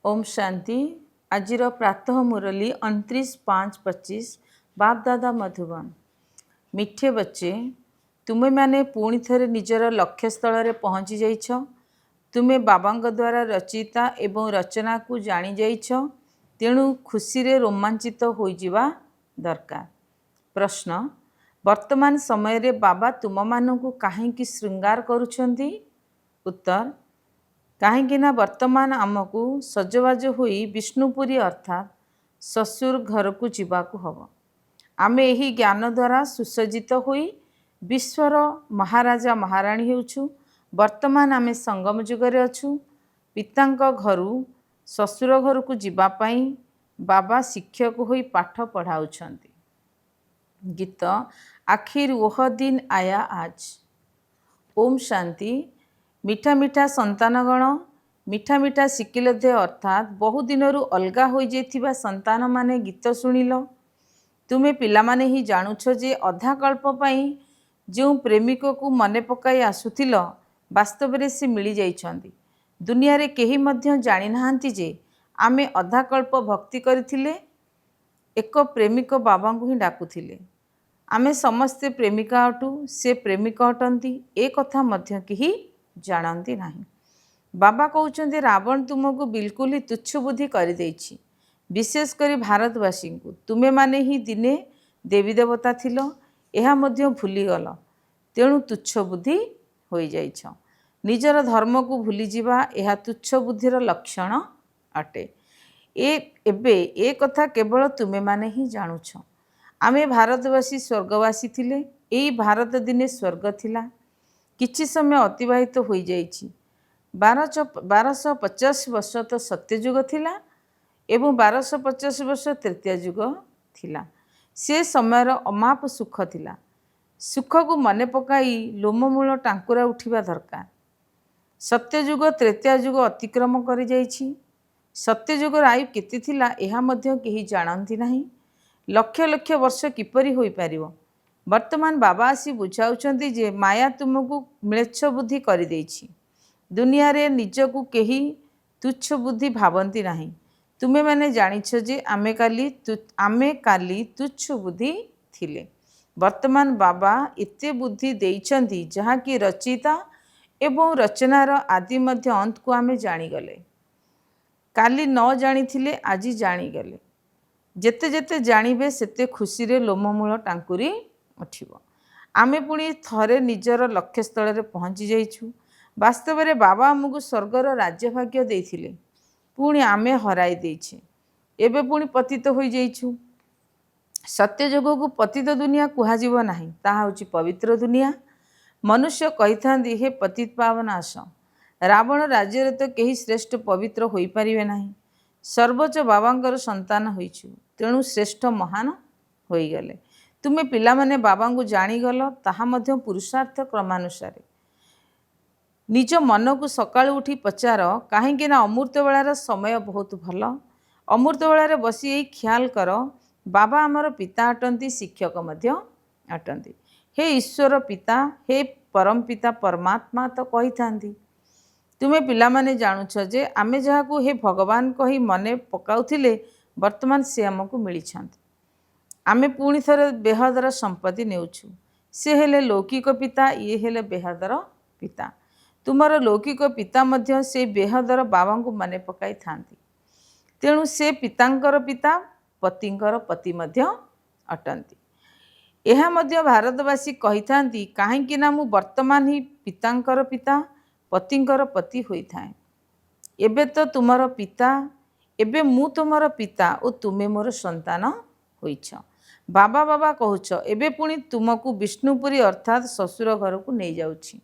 ओम शांति। आजिर प्रातः मुरली 29/5/25 बाप दादा मधुबन। मिठे बच्चे, तुमे माने पुणी थरे निजर लक्ष्य स्थल रे पहुँची जाइछ। तुमे बाबांग द्वारा रचिता एवं रचना को जानी जाइछ, तेणु खुशी रे रोमांचित हो जिवा दरकार। प्रश्न, वर्तमान समय रे बाबा तुम मानकु काहेकि श्रृंगार करुछंती? उत्तर, कहीं वर्तमान आमको सजबाज हो विष्णुपुरी अर्थात ससुर घर को जीवाकू हम। आमे यही ज्ञान द्वारा सुसज्जित हो विश्वर महाराजा महाराणी होउछु। वर्तमान आमे संगम जुगरे अछु। पितांक घरु ससुर घर को जीवापाई बाबा शिक्षक हो पाठ पढ़ाउछंती। गीत आखिर वह दिन आया आज। ओम शांति। मीठा मीठा संतानगण, मीठा मीठा शिकिलधे अर्थात बहु दिनरू अलगा हो जाइथिबा संतान माने गीत शुणिल। तुमे पिला माने ही जानुछ जे अधा कल्प पाई जो प्रेमिक को मने पकाई आसुथिल वास्तव रे से मिली जाइछंती। दुनिया रे केही मध्य जानि नाहांती जे आमे अधा कल्प भक्ति करथिले एक प्रेमिक बाबा को ही डाकुथिले। आमे समस्ते प्रेमिका अटू, से प्रेमिक अटंती, ए कथा मध्य केही जानती नहीं। बाबा कहते रावण तुमको बिल्कुल ही तुच्छ बुद्धि कर देछि। विशेष कर भारतवासी को तुमे माने ही दिने देवी देवता थिलो, एहा मध्य भूलीगल, तेणु तुच्छ बुद्धि हो जाइछ। निजर धर्म को भूली जिबा एहा तुच्छ बुद्धिर लक्षण अटे। एबे ए कथा केवल तुमे माने ही जानुछ। आमे भारतवासी स्वर्गवासी थिले, एई भारत दिने स्वर्ग थिला। किछि समय अतिबाहित हो जाइछि। 1250 वर्ष तो सत्ययुग थिला एवं 1250 वर्ष तृतीय युग थिला। से समयर अमाप सुख थिला। सुख को मने पकाई लोममूल टांकुरा उठिबा दरकार। सत्ययुग तृतीय युग अतिक्रम करि जाइछि। सत्ययुगर आयु केते थिला एहा मध्य केही जानती नहीं। लक्ष लक्ष वर्ष किपरि होई पारिबो। वर्तमान बाबा आसी बुझाउछंती जे माया तुमको म्लेच्छ बुद्धि कर देछि। दुनिया रे निजको केही तुच्छ बुद्धि भावंती नहीं। तुमे माने जानिछ जे आमे काली तुच्छ बुद्धि थिले। वर्तमान बाबा एते बुद्धि देइछंती जहा कि रचिता एवं रचनार आदि मध्य अंत को आमे जानिगले। काली न जानिथिले आजी जानिगले। जेते जेते जानिबे सेते खुशी रे लोममूल टांकुरी उठिबो। आमे पुणी थरे निजर लक्ष्य स्थल रे पहुँची जाइछु। वास्तव रे बाबा आमको स्वर्गर राज्य भाग्य देइथिले, पुणी आमे हराई देइछे। एबे पुणी पतित हो जाइछु। सत्ययुग को पतित दुनिया कुहाजिबो नाही, ताहा होची पवित्र दुनिया। मनुष्य कहिथांदी हे पतित पावन आस। रावण राज्य रे तो केही श्रेष्ठ पवित्र होई परिबे नाही। सर्वोच्च बाबांकर संतान होइछु, तेणु श्रेष्ठ महान होई गले। तुमे पिला माने बाबा को जानीगल, ताहा मध्य पुरुषार्थ क्रमानुसार। निज मन को सकाळ उठी पचार, कहीं अमृत बेलार समय बहुत भल। अमृत बेलार बसी यही ख्याल कर बाबा आमर पिता अटंती, शिक्षक मध्य अटंती। हे ईश्वर पिता, हे परम पिता परमात्मा तो कही थांती। तुमे पिला माने जानुछ जे आमे जहाकू हे भगवान कही मने पकाउथिले वर्तमान से आमको मिली छांती। आमे पुणी थरे बेहदर संपत्ति नेउछु। से हेले लौकिक पिता, ये हेले बेहदर पिता। तुमर लौकिक पिता मध्य से बेहदर बाबा को मने पकाई थांती, तेणु से पितांकर पिता पतिंकर पति मध्य अटंती। एहा मध्य भारतवासी कही थांती काहेकि ना मु वर्तमान ही पितांकर पिता पतिंकर पति होई थाए। एबे तो तुमर पिता, एबे मु तुमर पिता और तुमे मोर संतान होइछ। बाबा बाबा कहूछ, एबे पुणी तुमको विष्णुपुरी अर्थात ससुर घर को नहीं जाउछि।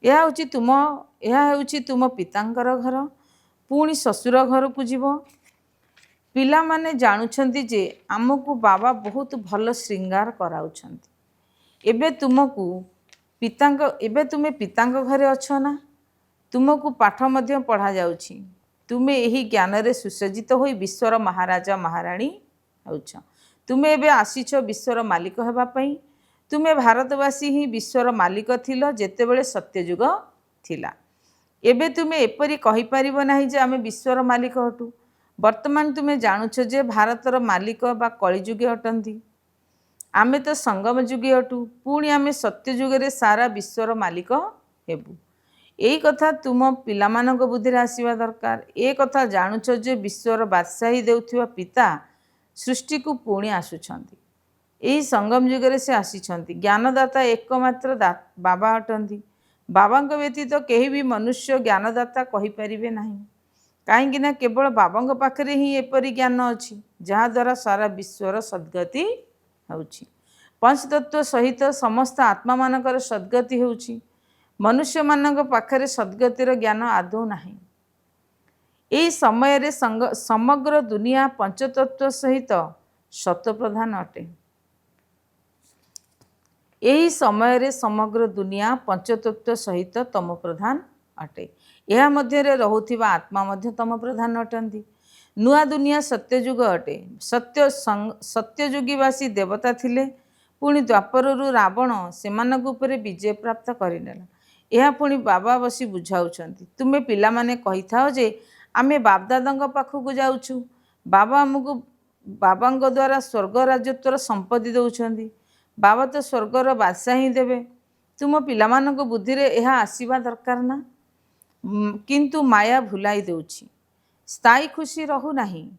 यह होउछि तुम पितांकर घर, पुणी ससुर घर को जीव। पिला माने जानुछंती जे आमको बाबा बहुत भल श्रृंगार कराउछंती। एबे तुमे पितांक घरे अछ ना। तुमको पाठ मध्य पढ़ा जाउछि। तुमे यही ज्ञान रे सुसज्जित होई विश्वर महाराजा महाराणी होउछ। तुमे एबे आसीछ विश्वर मालिक हेबा पई। तुमे भारतवासी ही विश्वर मालिक थिल जेतेबेले सत्ययुग थिला। एबे तुमे एपरी कहीपर ना जे आम विश्वर मालिक हटू। वर्तमान तुम्हें जानुछ जे भारतर मालिक बा कलिजुगी अटंती। आमे तो संगम जुगी अटू। पुणी आमे सत्य जुगे सारा विश्वर मालिक हेबू। यही कथा तुम पिलामानंक बुद्धि आसवा दरकार। ए कथा जानुछ जे विश्वर बादशाही देउथिबा पिता सृष्टि को पुणी आसुछंती। यही संगम जुगे से आसीछंती। ज्ञानदाता एकमात्र बाबा अटंती। बाबांक व्यतीत केही भी मनुष्य ज्ञानदाता कहीपर ना, कहीं केवल बाबांक पाखरे ही एपरी ज्ञान अच्छी जहाद्वारा सारा विश्वर सद्गति होउछि। पंचतत्व सहित समस्त आत्मा मानकर सद्गति होउछि। मनुष्य मानक पाखरे सद्गतिर ज्ञान आदौ नाही। यही समय समग्र दुनिया पंचतत्व सहित सत्वप्रधान अटे। यही समय समग्र दुनिया पंचतत्व सहित तम प्रधान अटे। यह मध्य रहुथिबा आत्मा मध्य तम प्रधान अटंती। नुआ दुनिया सत्यजुग अटे। सत्यजुगीवासी देवता थिले। पुणी द्वापरु रावण सेमानक उपरे विजय प्राप्त करिनेला। यह पुणी बाबा बसी बुझाउछंती। तुमे पिला माने कही थाओ जे आमे बापदादांक पाखकु जाउछु। बाबा आमको बाबांक द्वारा स्वर्ग राजत्वर संपत्ति दौरान। बाबा तो स्वर्गर बादशाह ही देवे। तुम पिलामानक बुद्धि रे यह आसीबा दरकार ना। किंतु माया भुलाई देउछि। स्थायी खुशी रहू नाही।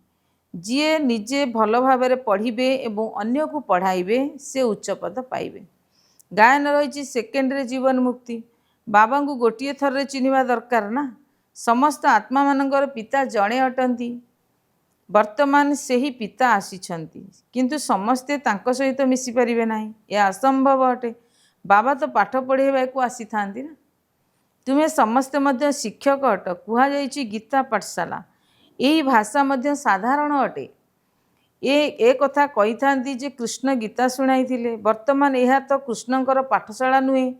जीए निजे भल भाव पढ़िबे एवं अन्य को पढ़ाइबे से उच्च पद पाइबे। गायन रही सेकेंड रे जीवन मुक्ति। बाबा को गोटे थर रे चिन्हिबा दरकार ना। समस्त आत्मा मानकर पिता जड़े अटंती। वर्तमान से ही पिता आसीछंती किंतु समस्ते तांको सहित मिसी परिबे नाही। यह असंभव अटे। बाबा तो पाठ पढ़ेबा को आसी थांती ना। तुम्हें समस्ते मध्य शिक्षक अट। कुहा जाइछि गीता पाठशाला। यही भाषा मध्य साधारण अटे। ए कथा कही थांती जे कृष्ण गीता शुणाई थिले। वर्तमान यह तो कृष्णंकर पाठशाला नुहे।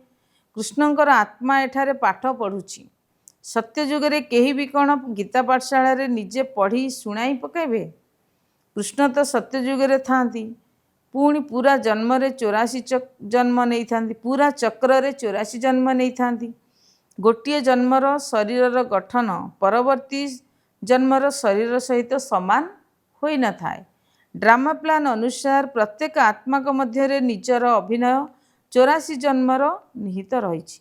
कृष्णंकर आत्मा एठारे पाठ पढ़ुछि। सत्य जुगरे केही भी कौन गीता पाठशाला रे निजे पढ़ी शुणाई पकेबे। कृष्ण तो सत्य जुगरे थांती। पुणी पूरा जन्म रे 84 जन्म नहीं थांती। पूरा चक्र रे 84 जन्म नहीं थांती। गोटे जन्मर शरीर गठन परवर्ती जन्मर शरीर सहित समान होई न थाए। ड्रामा प्लान अनुसार प्रत्येक आत्मा मध्य निजर अभिनय 84 जन्मर निहित रही।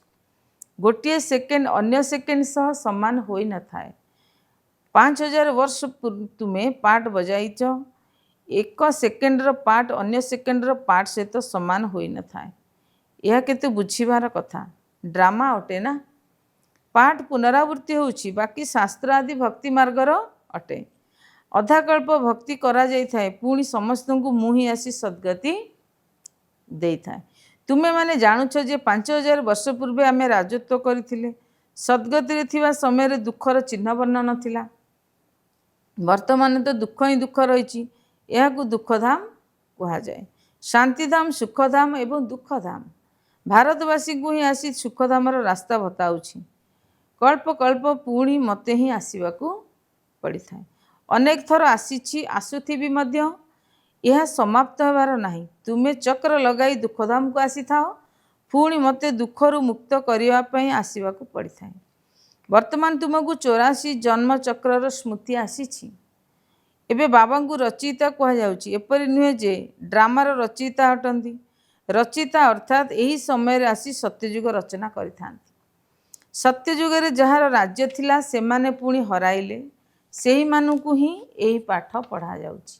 गोटे सेकेंड अन्य सेकेंड सह समान होई न थाए। 5000 वर्ष तुमे पार्ट बजाइच। एक सेकेंडर पार्ट अन्य सेकेंडर पार्ट सहित समान होई न थाए। यह केते बुझीबार कथा। ड्रामा अटे ना। पाठ पुनरावृत्ति होउछि। बाकी शास्त्र आदि भक्ति मार्गर अटे। अधाकल्प भक्ति करा जाई थाए। पुणी समस्त को मुही आसी सद्गति देई थाए। तुमे माने जानुछ जे 5000 वर्ष पूर्वे आमे राजत्व करथिले। सद्गति थिबा समय रे दुखर चिन्ह वर्ण नथिला। वर्तमान तो दुख ही दुख रही। यह दुखधाम कहा जाए। शांतिधाम सुखधाम एवं दुखधाम। भारतवासी को ही आसी सुखधामर रास्ता बताउछि। कल्प कल्प पुणी मते ही आसवाक पड़ी थाए। अनेक थर आसीछि आसुथिबी मध्य यह समाप्त होबार नहीं। तुमे चक्र लगाई दुखधाम को आसी थाओ। पुणी मते दुखरु मुक्त करने आसवाक पड़ी थाए। वर्तमान तुमको 84 जन्म चक्रर स्मृति आसीछि। एबे बाबा को रचयिता कहा जाउछि। एपरि नुहे जे ड्रामार रचयिता अटंती। रचयिता अर्थात यही समय आसी सत्ययुग रचना करिथांती। सत्ययुगे जार राज्य थिला सेमाने पुणी हराइले। सेही मानकु ही यही पाठ पढ़ा जाउछि।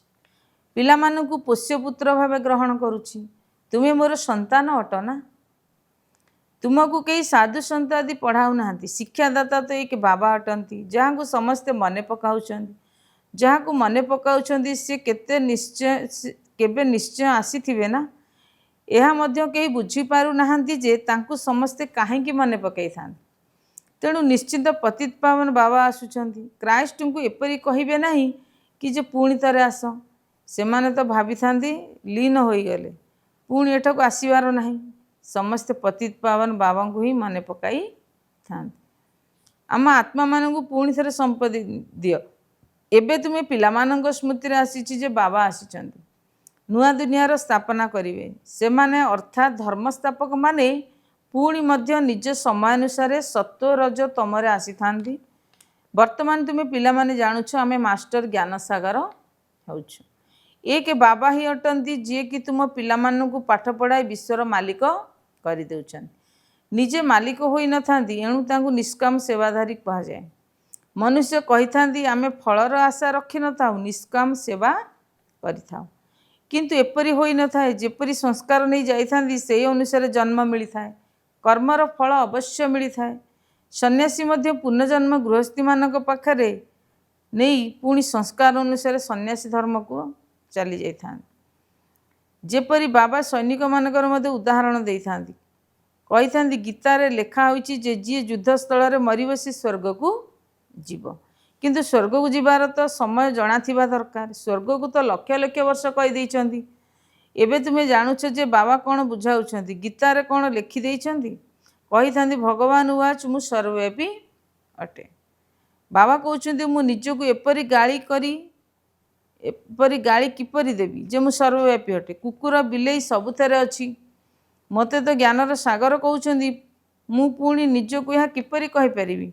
पिला मानकु पोष्यपुत्र भाव ग्रहण करुछि। तुमे मोर संतान अट ना। तुमको कई साधु संत आदि पढ़ाऊ नाहांती। शिक्षादाता तो एक बाबा अटंती जहाँ को समस्ते मने पकाउछंती। जहाँ को मने पकाउछंती से केते निश्चय केबे निश्चय आसीथिबे ना। यह मध्य कई बुझी पारु नाहांती जे तांकु समस्ते काहेकि मने पकाई थांती। तेणु निश्चित पतित पावन बाबा आसुचंती। क्राइस्ट को एपरी कहिबे नाही कि जे पुणी थरे आस। सेमाने तो भाभी थांती लीन होई गले। पुणी एठक आसीबार नाही। समस्ते पतित पावन बाबा को ही मने पकाई थांती। आम आत्मा मानकु पुणी थरे संपत्ति दियो। एबे तुमे पिलामानंक स्मृति रे आसीछि जे बाबा आसीचंती। नुआ दुनियार स्थापना करिवे। सेमाने अर्थात धर्मस्थापक माने पुणी मध्य निज समय अनुसार सत्व रज तमरे आसी थांती। वर्तमान तुम्हें पिला माने जानुछ आमे मास्टर ज्ञान सागर होउछु। एक बाबा ही अटंती जी कि तुम पिला मानकु पाठ पढ़ाई विश्वर मालिक कर देउछन। निजे मालिक होई न थांती एणु तांकु निष्काम सेवाधारी कहा जाए। मनुष्य कही थांती आमे फलर आशा रखि न थाउ निष्काम सेवा करिथाउ। किंतु एपरि होई न थाए जेपरि संस्कार नहीं जाई थांती सेही अनुसार जन्म मिली थाए। कर्मर फल अवश्य मिली थाए। सन्यासी मध्य पुनर्जन्म गृहस्थी मानक पाखरे नहीं पुणी संस्कार अनुसार सन्यासी धर्म को चली जाई थांती। जेपरि बाबा सैनिक मानकर मध्य उदाहरण देई थांती कही थांती गीतारे लेखा होईची जे जी युद्ध स्थल रे मरिब से स्वर्ग को जीव। किंतु स्वर्ग को जीवार तो समय जणा थिबा दरकार। स्वर्ग को तो लक्ष लक्ष वर्ष कही देइचंती। एबे तुमे जानुछ जे बाबा कौन बुझाउछंती गीतारे कौन लिखि देइचंती कही थांती भगवान उवाच मु सर्वव्यापी अटे। बाबा कहउछंती मु निजको एपरि गाली किपरि देबी जे मु सर्वव्यापी अटे। कुकुर बिलेई सबुथरे अछि मते तो ज्ञानर सागर कहउछंती मु पुणी निजको यह किपरि कहि परिबी।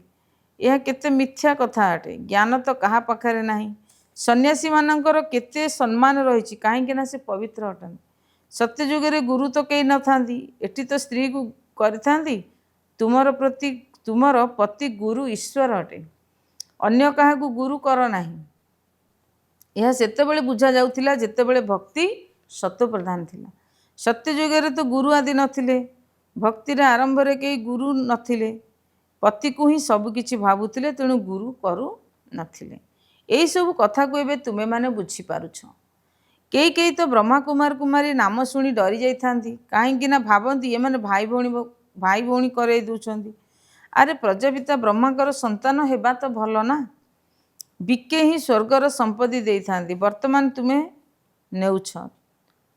यह केते मिथ्या कथा अटे। ज्ञान तो कहा पाखरे नाही। सन्यासी मानकर केते सम्मान रही कहीं ना से पवित्र अटन। सत्य जुगे गुरु तो कई न थांती एटी तो स्त्री को करि तुमर पति गुरु ईश्वर अटे। अन्य कहा गुरु कर नाही। यह सेतेबेले बुझा जाउथिला जेतेबेले भक्ति सत्व प्रधान थिला। सत्य जुगे तो गुरु आदि नथिले। भक्तिर आरंभ रे कई गुरु नथिले। पति को ही सबकिछि भावुथिले तेणु गुरु करू नथिले। यही सब कथा को एबे तुमे माने बुझी पारुछ। कई कई तो ब्रह्मा कुमार कुमारी नाम शुणी डरी जाई थांती कहीं ना भावती ये माने भाई भौणी करई दउछंती। अरे प्रजापिता ब्रह्माकर संतान हेबा तो भल ना। बिके ही स्वर्गर संपत्ति देई थांती। वर्तमान तुमे नेउछ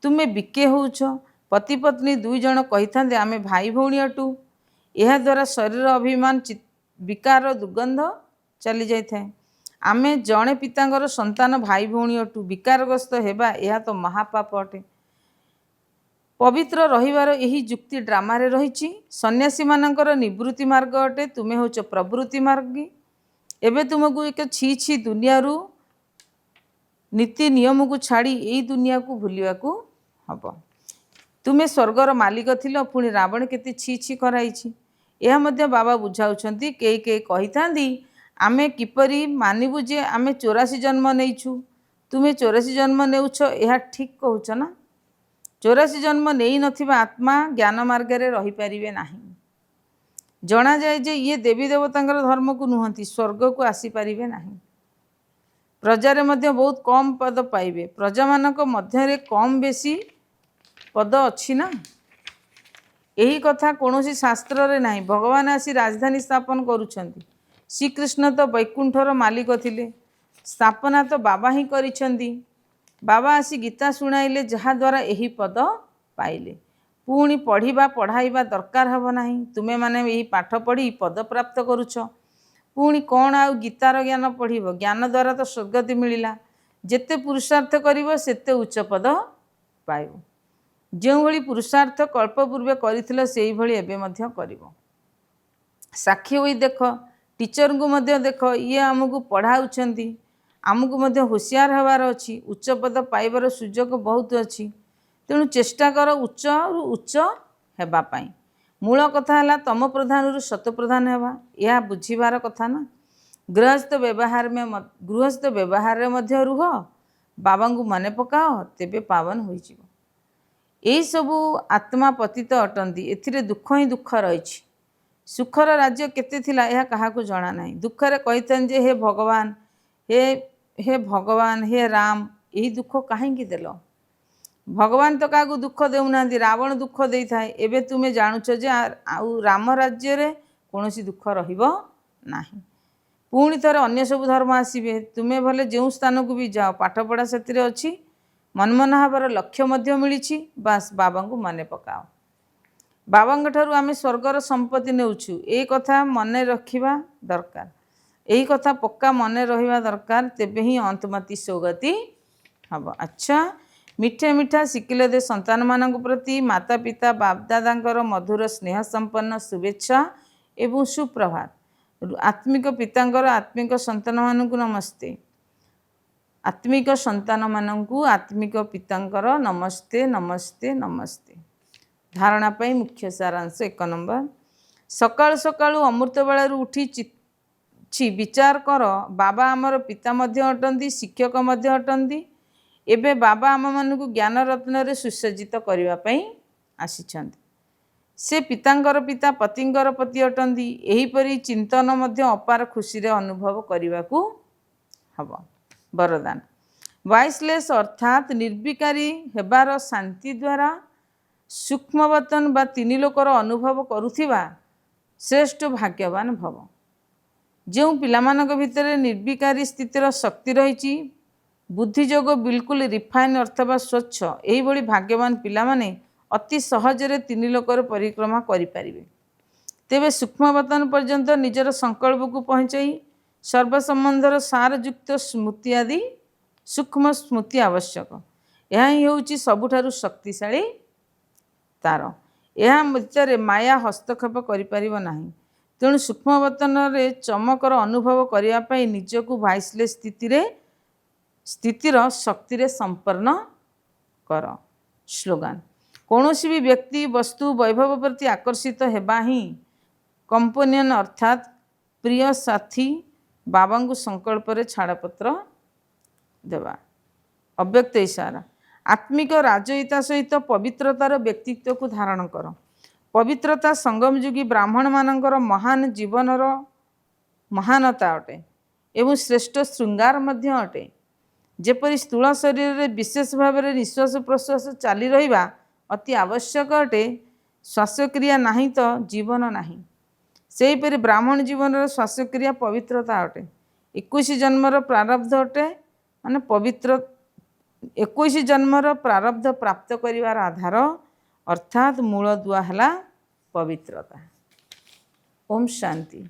तुमे बिके होउछ। पति पत्नी दुई जण कही थांते आमे भाई भौणी अटू। यह द्वारा शरीर अभिमान विकार दुर्गंध चली जाई थाए। आमे जड़े पितांगर संतान भाई भौणी अटू। विकारग्रस्त हेबा यह तो महापाप अटे। पवित्र रहिबार यही जुक्ति ड्रामा रे रहिछि। सन्यासी मानकर निवृत्ति मार्ग अटे। तुमे होच प्रवृत्ति मार्गी। एबे तुमको एक छी छी दुनिया रू नीति नियम को छाड़ी यही दुनिया को भूलिया को हब। तुमे स्वर्गर मालिक थिलो पुणी रावण केते छी छी कराइछि। यह मध्य बाबा बुझाउछंती कई कई कही थांती आमे किपरि मानिबु जे आमे 84 जन्म नेइछु। तुमे 84 जन्म नेउछ यह ठीक कहूछ ना। 84 जन्म नहीं नथिबा आत्मा ज्ञान मार्ग रे रही परिबे नाही। जना जाए जे ये देवी देवतांकर धर्म को नुहंती स्वर्ग को आसी परिबे नाही। प्रजा रे मध्य बहुत कम पद पाइबे। प्रजा मानक मध्य रे कम बेसी पद अछि ना। यही कथा कौनसी शास्त्र रे नाही। भगवान आसी राजधानी स्थापन करुछंती। श्रीकृष्ण तो वैकुंठर मालिक थिले। स्थापना तो बाबा ही करिछंती। बाबा आसी गीता शुणाइले जहा द्वारा यही पद पाइले। पुणी पढ़िबा पढ़ाइबा दरकार हब नाही। तुमे माने यही पाठ पढ़ी पद प्राप्त करुछ। पुणी कौन आउ गीतार ज्ञान पढ़िब। ज्ञान द्वारा तो स्वर्गति मिलिला। जेते पुरुषार्थ करिब सेते उच्च पद पाइब। जो भली पुरुषार्थ कल्प पूर्वे करिथिल सेही भली एबे मध्य करिब। साक्षी होई देख टीचर को मध्य देख ये आमको पढ़ाउछंती। आमको मध्य होशियार हबार अछि। उच्च पद पाइबार सुजोग बहुत अछि। तेणु चेष्टा कर उच्च उच्च हेबा पाई। मूल कथा है तम प्रधान रु सत प्रधान हेबा। यह बुझीबार कथा ना। गृहस्थ व्यवहार रे मध्य रुह बाबा को मने पकाओ तेबे पावन होई जिवो। यही सबू आत्मा पतित अटंती। एथिरे दुख ही दुख रही। सुखर राज्य केते थिला यह काहाकू जना नहीं। दुखरे कहितन जे हे भगवान हे भगवान हे राम यही दुख काहेकि देल। भगवान तो काहाकू दुख देउना। रावण दुख दे थाए। एबे तुमे जानुछ जे आउ राम राज्य रे कौनसी दुख रहिबो नाही। पुणी थरे अन्य सब धर्म आसीबे। तुमे भले जो स्थान को भी जाओ पाठ पढ़ा सेतिरे अछि। मनमना हबार लक्ष्य मध्य मिलिछि। बास बाबा को मने पकाओ। बाबा ठारू आमे स्वर्गर संपत्ति नेउछु ए कथा मने रखिबा दरकार। यही कथा पक्का मने रहिबा दरकार। तेबे ही अंतमति सौगति हब। अच्छा मिठे मिठा शिखिले दे संतान मानक प्रति माता पिता बापदादांकर मधुर स्नेह संपन्न शुभेच्छा एवं सुप्रभात। आत्मिक पितांकर आत्मिक संतान मानक नमस्ते। आत्मिक संतान मानक आत्मिक पितांकर नमस्ते नमस्ते नमस्ते। धारणा पाई मुख्य सारांश 1 नंबर। सकाळु सकाळु अमृत बेलू उठी विचार कर बाबा आमर पिता मध्य अटंती शिक्षक मध्य अटंती। एबे बाबा आम मानू ज्ञान रत्न रे सुसज्जित करने आसिछन्ति। से पितांकर पिता पतिंकर पति अटंती। एहीपरि चिंतन मध्य अपार खुशी रे अनुभव करने को हब। वरदान वाइसलेस अर्थात निर्विकारी हेबार शांति द्वारा सूक्ष्मवतन बा तीन लोकर अनुभव करुथिबा श्रेष्ठ भाग्यवान भव। जो पिलामानक भितर निर्विकारी स्थितिर शक्ति रही बुद्धिजोग बिल्कुल रिफाइन अर्थवा स्वच्छ यही भाग्यवान पिलामाने अति सहजरे तीन लोकर परिक्रमा करिपारिबे। तेबे सूक्ष्मवतन पर्यंत निजर संकल्प को पहुँचाई सर्वसंबंधर सारयुक्त स्मृति आदि सूक्ष्म स्मृति आवश्यक। यह ही होउची सबुठारु शक्तिशाली तार। यह भितर माया हस्तक्षेप करिपारिबो नाही। तेणु सूक्ष्मवतन रे चमकर अनुभव करने निजको वाइसलेस स्थितिर शक्ति रे संपन्न कर। स्लोगान कौनसी भी व्यक्ति वस्तु वैभव प्रति आकर्षित हेबा ही कंपोनियन अर्थात प्रिय साथी बाबा को संकल्प रे छाड़पत्र देवा। अव्यक्त इशारा आत्मिक राजयिता सहित पवित्रतार व्यक्तित्व को धारण कर। पवित्रता संगम युगी ब्राह्मण मानकर महान जीवनर महानता अटे एवं श्रेष्ठ श्रृंगार मध्य अटे। जेपरि स्थूल शरीर में विशेष भाव में निश्वास प्रश्वास चली रहा अति आवश्यक अटे। श्वासक्रिया नहीं तो जीवन नहीं। सेहीपरि ब्राह्मण जीवन श्वासक्रिया पवित्रता अटे। 21 जन्मर प्रारब्ध अटे माने पवित्र 21 जन्मर प्रारब्ध प्राप्त करिवार आधार अर्थात मूल दुआ है पवित्रता। ओम शांति।